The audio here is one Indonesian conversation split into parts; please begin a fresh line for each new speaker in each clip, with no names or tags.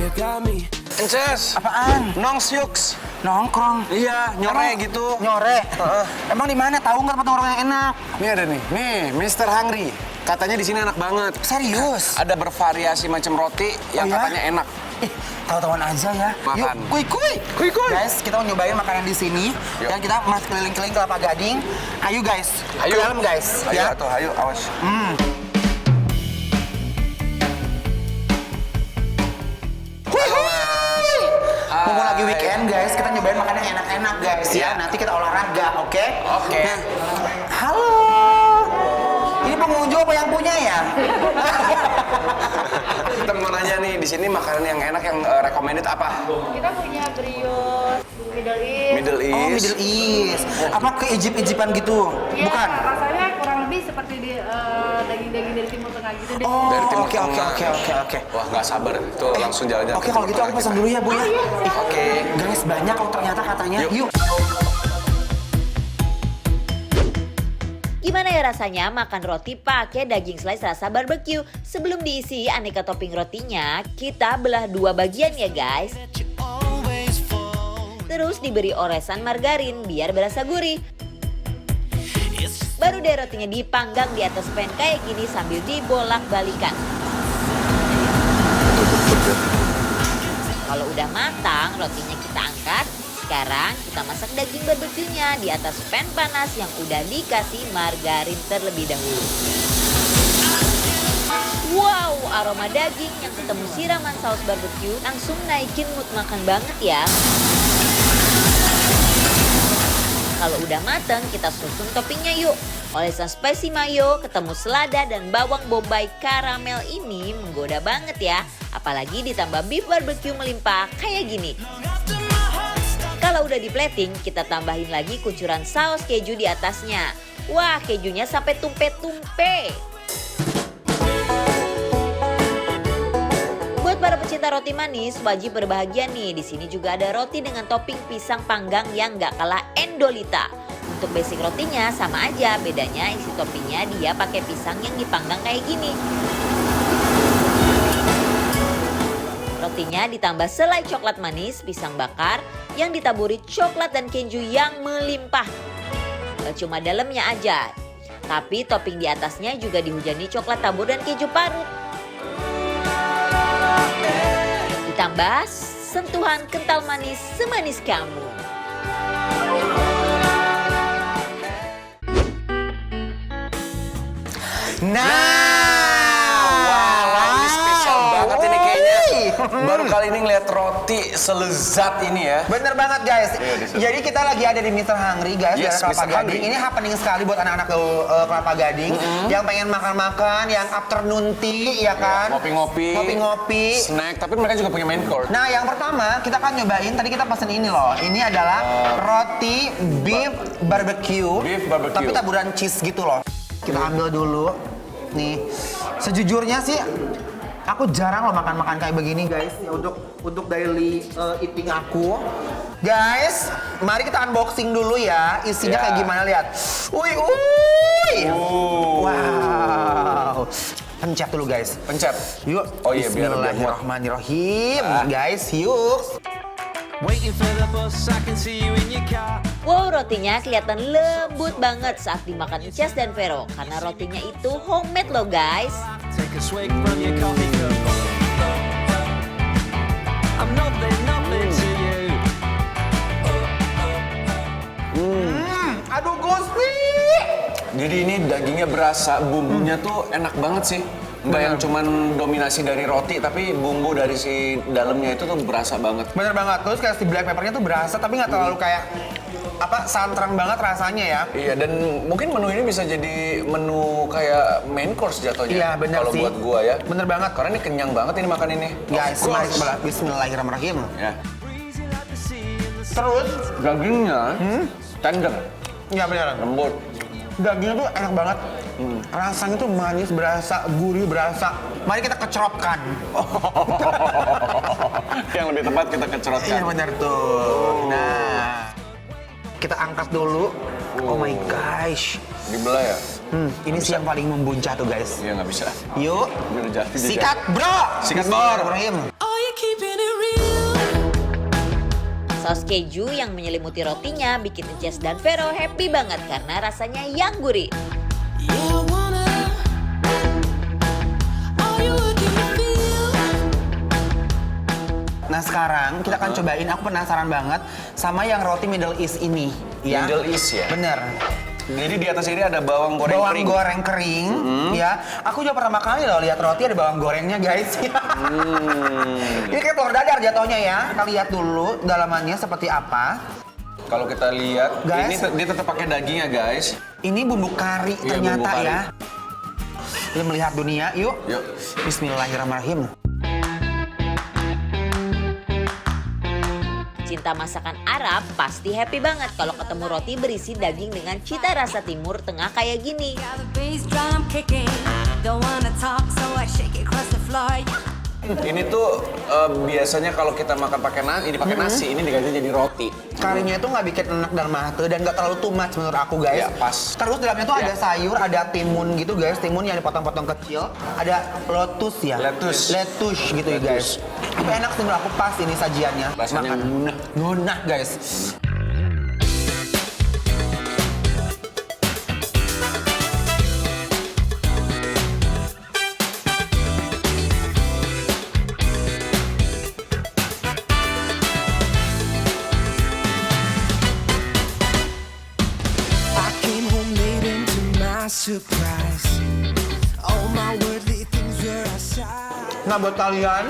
Ences,
Apaan?
nongsyuks.
Nongkrong.
Iya, nyore gitu.
Nyore. Emang di mana? Tahu nggak tempat nongkrong yang enak?
Nih ada nih, Mr. Hungry. Katanya di sini enak banget.
Serius?
Ada bervariasi macam roti yang
Oh, ya?
katanya enak.
Ih, tahu-tahuan aja ya.
Makan.
Yuk, kuy.
Kuy.
Guys, kita mau nyobain makanan di sini.
Yuk.
Dan kita masih keliling-keliling Kelapa Gading. Ayo guys,
Ayo.
ke dalam guys.
Ayo,
Ya.
tuh, ayo, awas.
Mumpung lagi weekend guys, kita nyobain makanan yang enak-enak guys ya. Nanti kita olahraga, oke?
Oke.
Nah, halo. Ini pengunjung apa yang punya ya?
Kita mau nanya nih, di sini makanan yang enak yang recommended apa?
Kita punya brioche Middle East.
Middle East.
Oh, Middle East. Apa keijip-ijipan gitu?
Iya,
Bukan?
rasanya kurang lebih seperti di daging-daging dari Timur Tengah gitu deh.
Oh,
Dari Timur
oke.
Tengah. Wah, nggak sabar. Tuh, langsung jalan-jalan.
Oke, kalau gitu aku pesan dulu ya, Bu ya.
Oke.
Guys, banyak kok ternyata katanya.
Yuk.
Yuk.
Gimana ya rasanya makan roti pakai daging slice rasa barbecue? Sebelum diisi aneka topping rotinya, kita belah dua bagian ya guys. Terus diberi oresan margarin biar berasa gurih. Baru deh rotinya dipanggang di atas pan kayak gini sambil dibolak-balikan. Kalau udah matang, rotinya kita angkat. Sekarang kita masak daging barbeque-nya di atas pan panas yang udah dikasih margarin terlebih dahulu. Wow, aroma daging yang ketemu siraman saus barbeque langsung naikin mood makan banget ya. Kalau udah mateng, kita susun toppingnya yuk. Olesan spicy mayo, ketemu selada dan bawang bombay karamel ini menggoda banget ya. Apalagi ditambah beef barbecue melimpah kayak gini. Kalau udah di plating, kita tambahin lagi kucuran saus keju di atasnya. Wah, kejunya sampai tumpe-tumpe. Buat para pecinta roti manis, wajib berbahagia nih. Di sini juga ada roti dengan topping pisang panggang yang gak kalah endolita. Untuk basic rotinya sama aja, bedanya isi toppingnya dia pakai pisang yang dipanggang kayak gini. Rotinya ditambah selai coklat manis, pisang bakar yang ditaburi coklat dan keju yang melimpah. Gak cuma dalamnya aja, tapi topping di atasnya juga dihujani coklat tabur dan keju parut. Ditambah sentuhan kental manis semanis kamu.
Wah, ini spesial banget ini kayaknya. Baru kali ini ngeliat roti selezat ini ya.
Bener banget guys.
Iya,
Jadi kita lagi ada di Mr. Hungry guys,
Yes,
dari Kelapa
Mr.
Gading.
Hungry.
Ini happening sekali buat anak-anak Kelapa Gading yang pengen makan-makan, yang afternoon tea ya kan.
Ngopi-ngopi.
Ngopi-ngopi.
Snack, tapi mereka juga punya main course.
Nah, yang pertama kita akan nyobain, tadi kita pesen ini loh. Ini adalah roti beef barbecue.
Beef barbecue.
Tapi taburan cheese gitu loh. Kita ambil dulu. Nih, sejujurnya sih aku jarang loh makan-makan kayak begini guys. Ya, untuk daily eating aku. Guys, mari kita unboxing dulu ya. Isinya
Ya.
kayak gimana, lihat. Uy. Wow. Pencet dulu guys.
Pencet.
Yuk.
Oh iya, biar
Bismillahirrahmanirrahim. Guys, yuk.
Wow, rotinya kelihatan lembut banget saat dimakan Ences dan Vero. Karena rotinya itu homemade loh guys.
Aduh, Gusti.
Jadi ini dagingnya berasa, bumbunya tuh enak banget sih. Nggak yang cuman dominasi dari roti, tapi bumbu dari si dalamnya itu tuh berasa banget.
Bener banget. Terus kayak si black peppernya tuh berasa, tapi nggak terlalu kayak santrang banget rasanya ya.
Iya, dan mungkin menu ini bisa jadi menu kayak main course jatuhnya.
Iya, bener
kalau
sih.
buat gua ya.
Bener banget.
Karena ini kenyang banget ini makan ini.
Guys,
Of
mari
course.
kita Bismillahirrahmanirrahim.
Ya.
Terus,
Dagingnya tender,
ya beneran.
lembut.
Dagingnya tuh enak banget. Rasanya tuh manis, berasa, gurih, berasa. Mari kita kecerotkan.
Yang lebih tepat kita kecerotkan.
Iya bener tuh. Nah, kita angkat dulu. Oh my gosh.
Dibelah ya?
Ini sih yang paling membuncah tuh guys.
Iya nggak bisa.
Yuk,
Ini udah jadi.
sikat bro.
Sikat, Bor.
Bismillahirrahmanirrahim.
Are you keeping it
Saus keju yang menyelimuti rotinya bikin Jess dan Vero happy banget karena rasanya yang gurih.
Nah sekarang kita akan cobain, aku penasaran banget sama yang roti Middle East ini. Ya?
Middle East ya?
Bener.
Jadi di atas ini ada bawang goreng
Bawang
kering.
goreng kering, ya. Aku juga pertama kali loh lihat roti ada bawang gorengnya guys. Ini kayak telur dadar jatuhnya ya. Kita lihat dulu dalamannya seperti apa.
Kalau kita lihat,
Guys.
ini dia tetap pakai daging ya guys.
Ini bumbu kari
Iya,
ternyata
bumbu kari.
ya. Kita melihat dunia, yuk.
Yuk.
Bismillahirrahmanirrahim.
Cinta masakan Arab pasti happy banget kalau ketemu roti berisi daging dengan cita rasa Timur Tengah kayak gini.
Got the bass drum kicking. Don't wanna talk, so I shake it across the floor.
Ini tuh biasanya kalau kita makan pakai nasi, ini pakai nasi, ini diganti jadi roti.
Karinya itu nggak bikin enak dan mate dan nggak terlalu too much menurut aku guys.
Ya, pas.
Terus dalamnya tuh
Ya.
ada sayur, ada timun gitu guys, timun yang dipotong-potong kecil. Ada lotus ya.
Lettuce.
Lettuce gitu ya guys. Tapi enak sih menurut aku pas ini sajiannya.
Rasanya
Makan.
ngunah.
Ngunah guys.
I came home late and to my surprise, all my worldly things were aside.
Nah buat kalian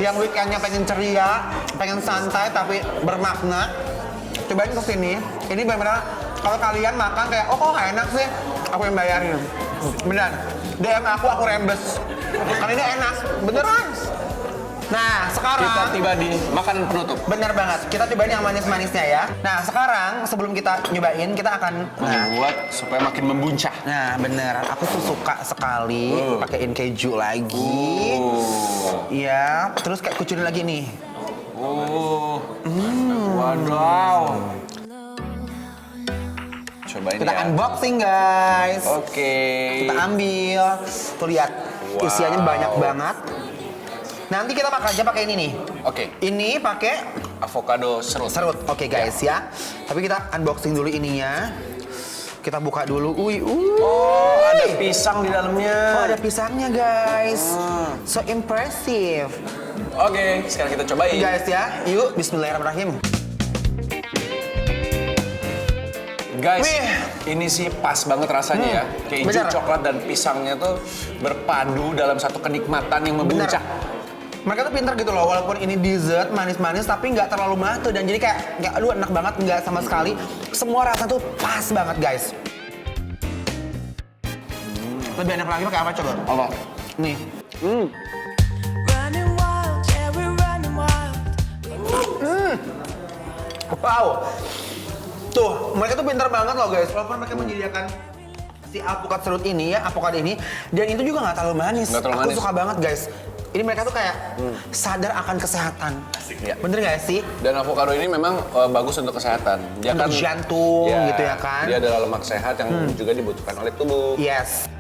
yang weekendnya pengen ceria, pengen santai tapi bermakna, cobain kesini. Ini benar-benar kalau kalian makan kayak, oh kok nggak enak sih, aku yang bayarin. Beneran, DM aku rembes. Karena ini enak, beneran. Nah sekarang
Kita tiba di makanan penutup.
bener banget, kita cobain yang manis-manisnya ya. Nah sekarang sebelum kita nyobain, kita akan
Membuat supaya makin membuncah.
Nah bener, aku tuh suka sekali pakein keju lagi. Iya, terus kayak kucurin lagi nih.
Wadaw. Cobain
Kita
ya.
unboxing guys.
Oke.
Kita ambil. Tuh lihat, isiannya banyak banget. Nanti kita makan aja pakai ini nih.
Oke.
Ini pakai
Avocado serut.
serut. Oke guys ya. Tapi kita unboxing dulu ininya. Kita buka dulu.
Oh, ada pisang di dalamnya.
Oh, ada pisangnya guys. So impressive.
Oke, sekarang kita cobain.
Guys ya, yuk bismillahirrahmanirrahim.
Guys,
Wih.
ini sih pas banget rasanya ya. Keju,
bener.
coklat, dan pisangnya tuh berpadu dalam satu kenikmatan yang membuncah.
Mereka tuh pintar gitu loh, walaupun ini dessert manis-manis tapi nggak terlalu mate dan jadi kayak aduh enak banget, nggak sama sekali. Semua rasa tuh pas banget guys. Lebih enak lagi pakai apa coba?
Apa?
Nih.
Running wild, yeah, we're running wild.
Wow. Tuh, mereka tuh pintar banget loh guys. Walaupun mereka menyediakan si alpukat serut ini ya, alpukat ini, dan itu juga nggak terlalu manis.
Nggak terlalu
Aku
manis.
suka banget guys. Ini mereka tuh kayak sadar akan kesehatan.
Ya.
Bener nggak sih?
Dan avocado ini memang bagus untuk kesehatan. Dia
Untuk jantung gitu ya kan?
Dia adalah lemak sehat yang juga dibutuhkan oleh tubuh.
Yes.